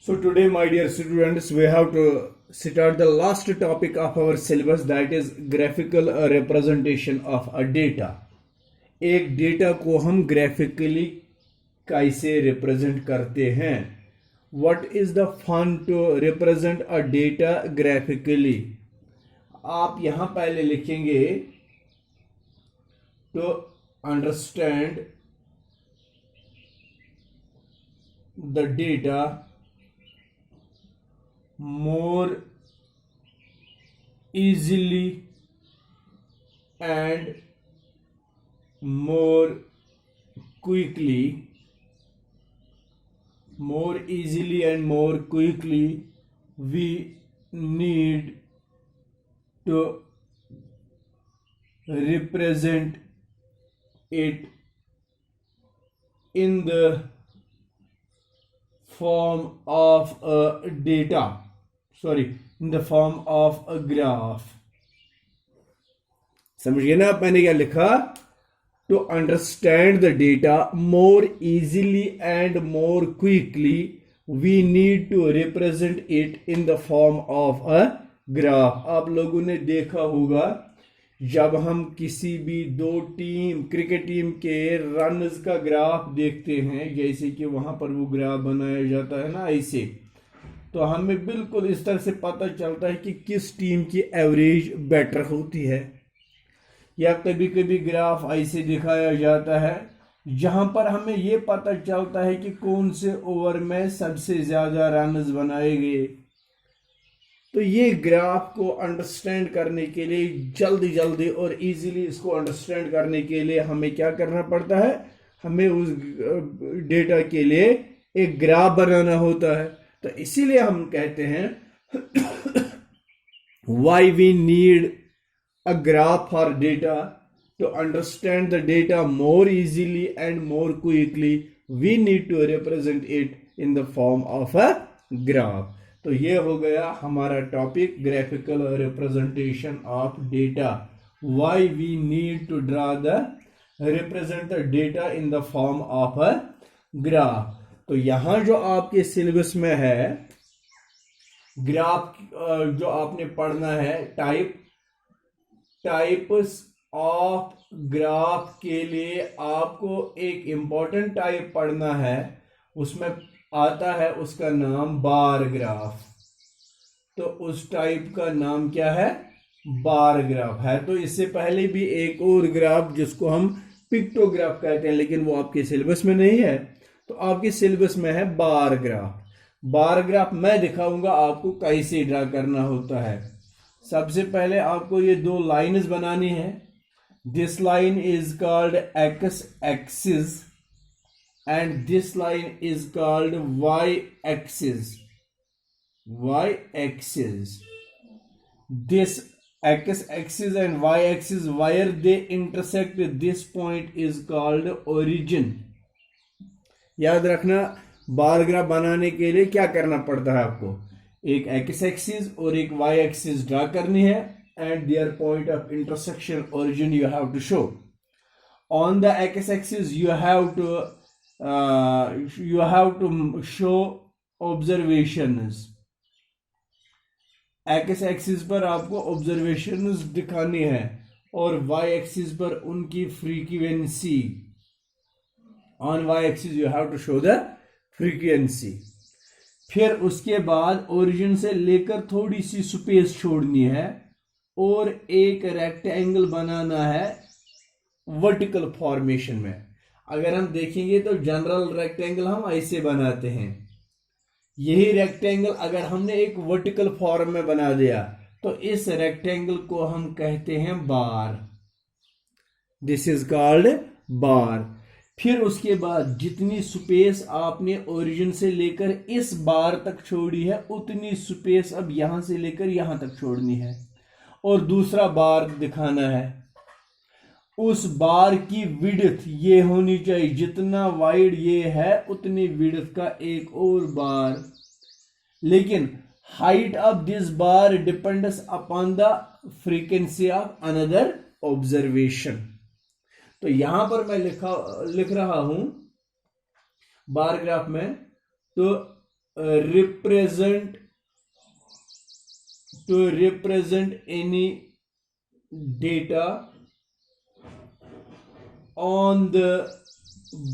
So today, my dear students, we have to start the last topic of our syllabus, that is graphical representation of a data. एक data को हम graphically कैसे represent करते हैं. What is the fun to represent a data graphically? आप यहां पहले लिखेंगे to understand the data more easily and more quickly. We need to represent it in the form of a data, in the form of a graph. समझिए ना आप, मैंने क्या लिखा? To understand the data more easily and more quickly, we need to represent it in the form of a graph. आप लोगों ने देखा होगा जब हम किसी भी दो टीम, क्रिकेट टीम के रन्स का ग्राफ देखते हैं, जैसे कि वहां पर वो ग्राफ बनाया जाता है ना ऐसे, तो हमें बिल्कुल इस तरह से पता चलता है कि किस टीम की एवरेज बेटर होती है. या कभी कभी ग्राफ ऐसे दिखाया जाता है जहां पर हमें ये पता चलता है कि कौन से ओवर में सबसे ज्यादा रन्स बनाए गए. तो ये ग्राफ को अंडरस्टैंड करने के लिए, जल्दी और इजीली इसको अंडरस्टैंड करने के लिए हमें क्या करना पड़ता है? हमें उस डेटा के लिए एक ग्राफ बनाना होता है. तो इसीलिए हम कहते हैं why we need a graph for data. To understand the data more easily and more quickly, we need to represent it in the form of a graph. तो ये हो गया हमारा topic, graphical representation of data. Why we need to represent the data in the form of a graph. तो यहां जो आपके syllabus में है, ग्राफ जो आपने पढ़ना है, टाइप्स ऑफ ग्राफ के लिए आपको एक इंपॉर्टेंट टाइप पढ़ना है. उसमें आता है, उसका नाम बार ग्राफ. तो उस टाइप का नाम क्या है? बार ग्राफ है. तो इससे पहले भी एक और ग्राफ जिसको हम पिक्टोग्राफ कहते हैं, लेकिन वो आपके सिलेबस में नहीं है. तो आपके सिलेबस में है बार ग्राफ. बार ग्राफ मैं दिखाऊंगा आपको कैसे ड्रा करना होता है. सबसे पहले आपको ये दो लाइन्स बनानी है. This line is called X axis and this line is called Y axis. This X axis and Y axis, where they intersect, this point is called origin. याद रखना, बार ग्राफ बनाने के लिए क्या करना पड़ता है आपको? एक एक्स एक्सिस और एक वाई एक्सिस ड्रा करनी है, and their point of intersection origin you have to show. On the X axis you have to show observations. X axis पर आपको ऑब्जर्वेशंस दिखानी है और वाई एक्सिस पर उनकी frequency. On Y axis you have to show the frequency. फिर उसके बाद ओरिजिन से लेकर थोड़ी सी स्पेस छोड़नी है और एक रेक्टेंगल बनाना है वर्टिकल फॉर्मेशन में. अगर हम देखेंगे तो जनरल रेक्टेंगल हम ऐसे बनाते हैं. यही रेक्टेंगल अगर हमने एक वर्टिकल फॉर्म में बना दिया तो इस रेक्टेंगल को हम कहते हैं बार. दिस इज कॉल्ड बार. फिर उसके बाद जितनी स्पेस आपने ओरिजिन से लेकर इस बार तक छोड़ी है, उतनी स्पेस अब यहां से लेकर यहां तक छोड़नी है और दूसरा बार दिखाना है. उस बार की विड्थ ये होनी चाहिए, जितना वाइड ये है उतनी विड्थ का एक और बार. लेकिन height of this bar depends upon the frequency of another observation. तो यहां पर मैं लिख रहा हूं बार ग्राफ में, तो represent any data on the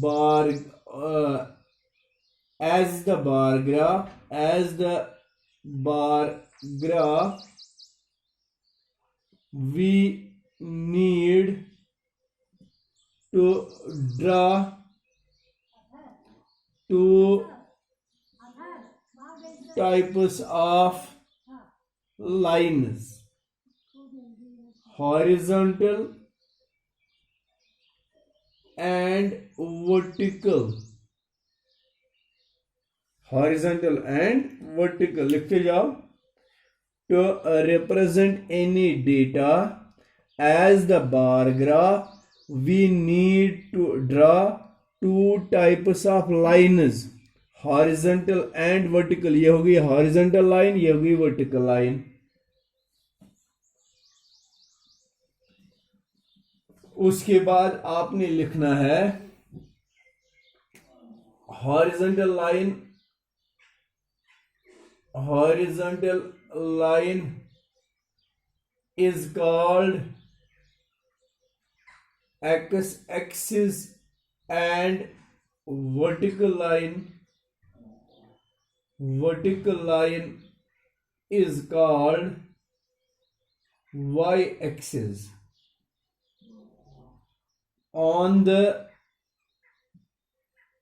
bar as the bar graph we need to draw two types of lines, horizontal and vertical. Horizontal and vertical लिखते जाओ. To represent any data as the bar graph we need to draw two types of lines, horizontal and vertical. ये होगी horizontal line, ये होगी vertical line. उसके बाद आपने लिखना है horizontal line is called x-axis and vertical line is called y-axis. On the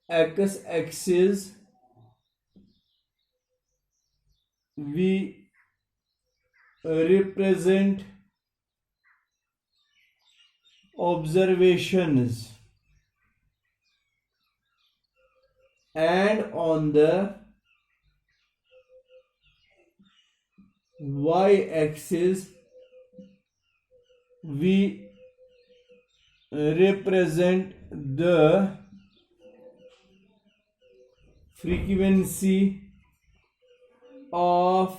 x-axis we represent observations, and on the y-axis we represent the frequency of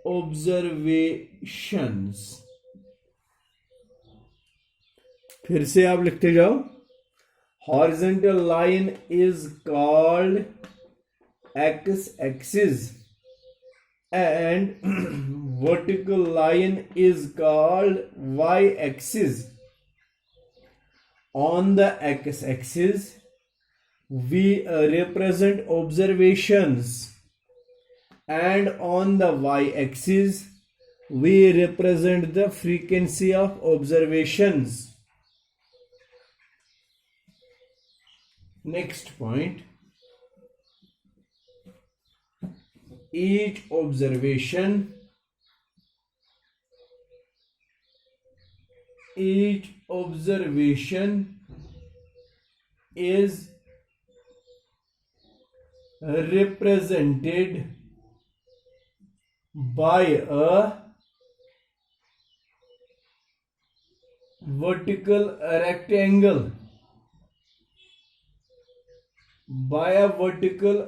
observations. फिर से आप लिखते जाओ. Horizontal line is called x-axis and vertical line is called y-axis. On the x-axis we represent observations, and on the y-axis we represent the frequency of observations. Next point, each observation is represented by a vertical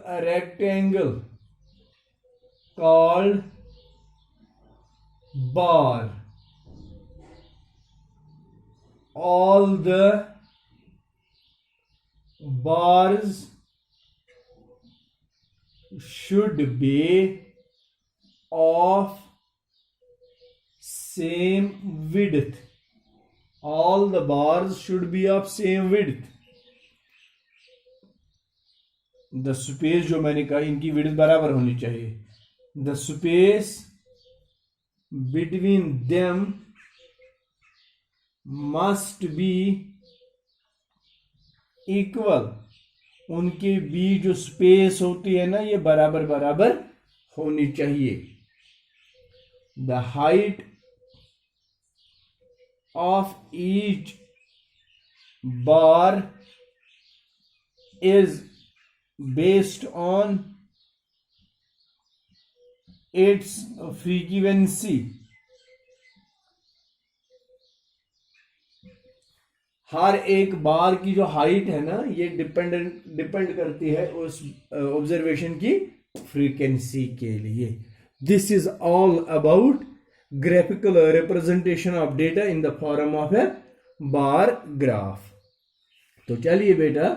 rectangle called bar. All the bars should be of same width. All the bars should be of same width. The space जो मैंने कहा इनकी width बराबर होनी चाहिए. The space between them must be equal. उनके बीच जो space होती है ना ये बराबर बराबर होनी चाहिए. The height of each bar is based on its frequency. हर एक बार की जो हाइट है ना ये डिपेंड करती है उस ऑब्जर्वेशन की फ्रीक्वेंसी के लिए. This is all about graphical representation of data in the form of A bar graph. तो चलिए बेटा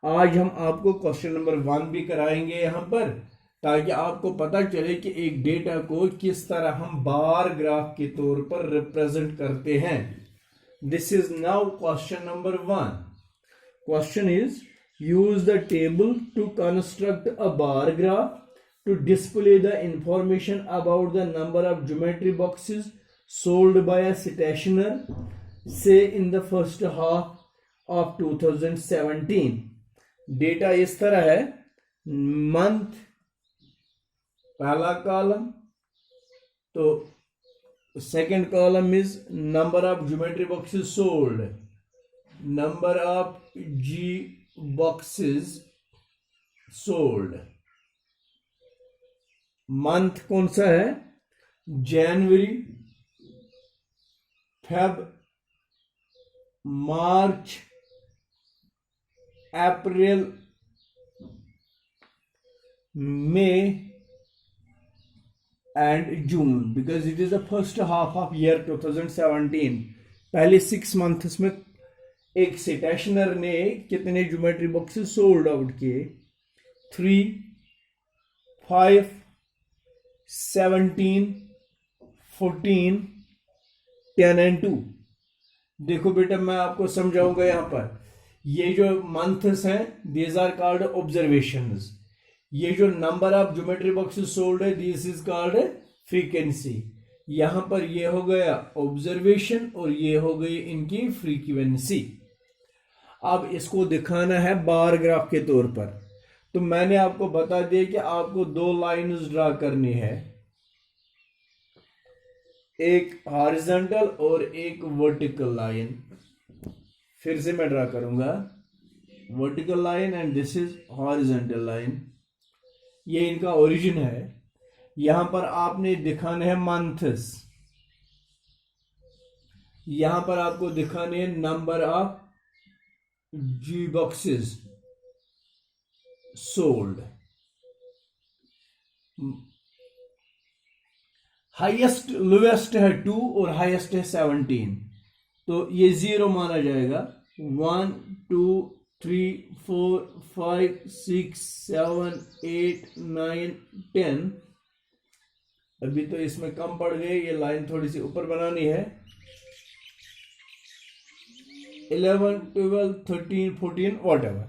आज हम आपको क्वेश्चन नंबर 1 भी कराएंगे यहाँ पर, ताकि आपको पता चले कि एक डेटा को किस तरह हम बार ग्राफ के तौर पर रिप्रेजेंट करते हैं। This is now question number 1. Question is use the table to construct a bar graph to display the information about the number of geometry boxes sold by a stationer, say in the first half of 2017. Data इस तरह है, month पहला column, तो second column is number of geometry boxes sold, number of G boxes sold. Month कौन सा है? January, Feb, March, April, May and June, because it is the first half of year 2017. पहले 6 months में एक स्टेशनर ने कितने geometry boxes sold out किए? 3, 5, 17, 14, 10 and 2. देखो बेटा, मैं आपको समझाऊंगा यहां पर. ये जो मंथ्स हैं, दीज आर कॉल्ड ऑब्जर्वेशंस. ये जो number of geometry boxes sold है, दिस इज कॉल्ड फ्रीक्वेंसी. यहां पर ये हो गया ऑब्जर्वेशन और ये हो गई इनकी फ्रीक्वेंसी. अब इसको दिखाना है बार ग्राफ के तौर पर, तो मैंने आपको बता दिया कि आपको 2 लाइन्स ड्रा करनी है, एक हॉरिजॉन्टल और एक वर्टिकल लाइन. फिर से मैं ड्रा करूंगा, vertical line and this is horizontal line. ये इनका ओरिजिन है. यहां पर आपने दिखाने हैं मंथ्स, यहां पर आपको दिखाने हैं number of G boxes sold. Highest lowest है 2 और हाईएस्ट है 17, तो ये 0 माना जाएगा. 1, 2, 3, 4, 5, 6, 7, 8, 9, 10. अभी तो इसमें कम पड़ गए, ये लाइन थोड़ी सी ऊपर बनानी है. 11, 12, 13, 14 whatever.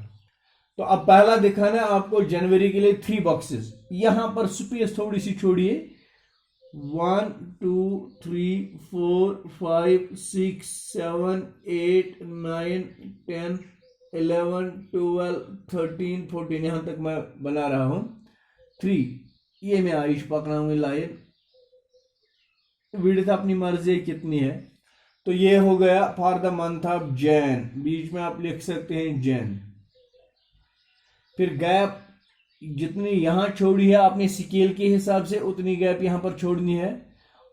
तो अब पहला दिखाना है आपको जनवरी के लिए 3 बॉक्सेस. यहां पर स्पेस थोड़ी सी छोड़िए. 1, 2, 3, 4, 5, 6, 7, 8, 9, 10, 11, 12, 13, 14, यहां तक मैं बना रहा हूं. 3, ये मैं आयुष पकड़ाऊंगी लाइन. विड्थ अपनी मर्जी कितनी है. तो ये हो गया for the month of Jan. बीच में आप लिख सकते हैं जैन. फिर गैप जितनी यहां छोड़ी है आपने स्केल के हिसाब से, उतनी गैप यहां पर छोड़नी है.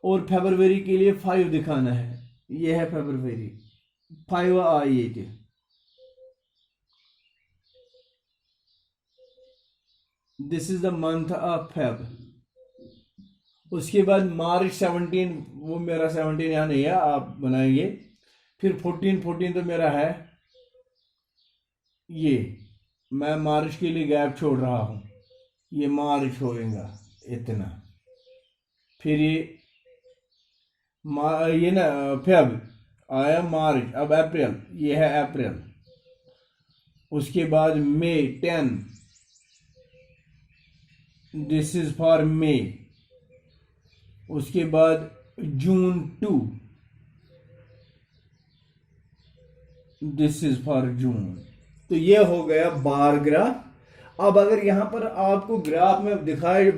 और फरवरी के लिए 5 दिखाना है. ये है फरवरी, 5 आई थी. This is the month of Feb. उसके बाद मार्च 17, वो मेरा 17 यहाँ नहीं है, आप बनाएंगे. फिर 14 तो मेरा है, ये मैं मार्च के लिए गैप छोड़ रहा हूं. ये मार्च होएगा इतना. फिर ये ना फेब आया, मार्च, अब अप्रैल, ये है अप्रैल. उसके बाद मई 10, दिस इज फॉर मई. उसके बाद जून 2, दिस इज फॉर जून. तो ये हो गया बार ग्राफ. अब अगर यहां पर आपको ग्राफ में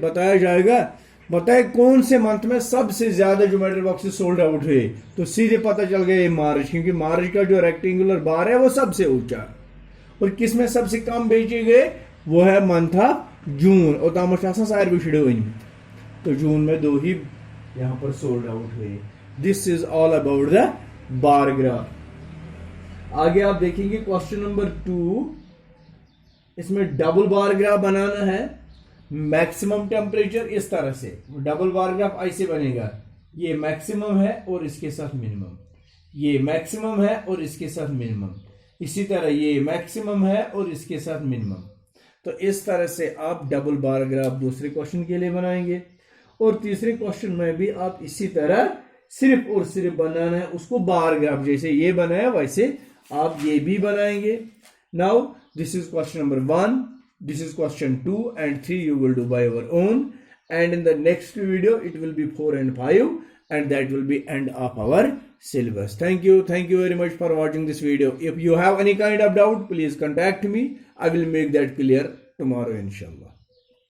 बताया जाएगा, बताए कौन से मंथ में सबसे ज्यादा ज्योमेट्री बॉक्सेस सोल्ड आउट हुए, तो सीधे पता चल गया ये मार्च, क्योंकि मार्च का जो रेक्टेंगुलर बार है वो सबसे ऊंचा. और किसमें सबसे कम बेचे गए, वो है मंथ ऑफ जून. और तमाशा सारे भी छिड़े हुए, तो जून में 2 ही यहां पर सोल्ड आउट हुए. This is all about the bar graph. आगे आप देखेंगे क्वेश्चन नंबर 2. इसमें डबल बार ग्राफ बनाना है. मैक्सिमम टेम्परेचर इस तरह से, डबल बार ग्राफ ऐसे बनेगा. ये मैक्सिमम है और इसके साथ मिनिमम, ये मैक्सिमम है और इसके साथ मिनिमम. इसी तरह ये मैक्सिमम है और इसके साथ मिनिमम। तो इस तरह से आप डबल बार ग्राफ दूसरे क्वेश्चन के लिए बनाएंगे, और तीसरे क्वेश्चन में भी आप इसी तरह सिर्फ और सिर्फ बनाना है उसको बार ग्राफ, जैसे ये बनाया वैसे आप ये भी बनाएंगे। Now this is question number 1, this is question 2 and 3 you will do by your own, and in the next video it will be 4 and 5, and that will be end of our syllabus. Thank you very much for watching this video. If you have any kind of doubt, please contact me. I will make that clear tomorrow inshallah.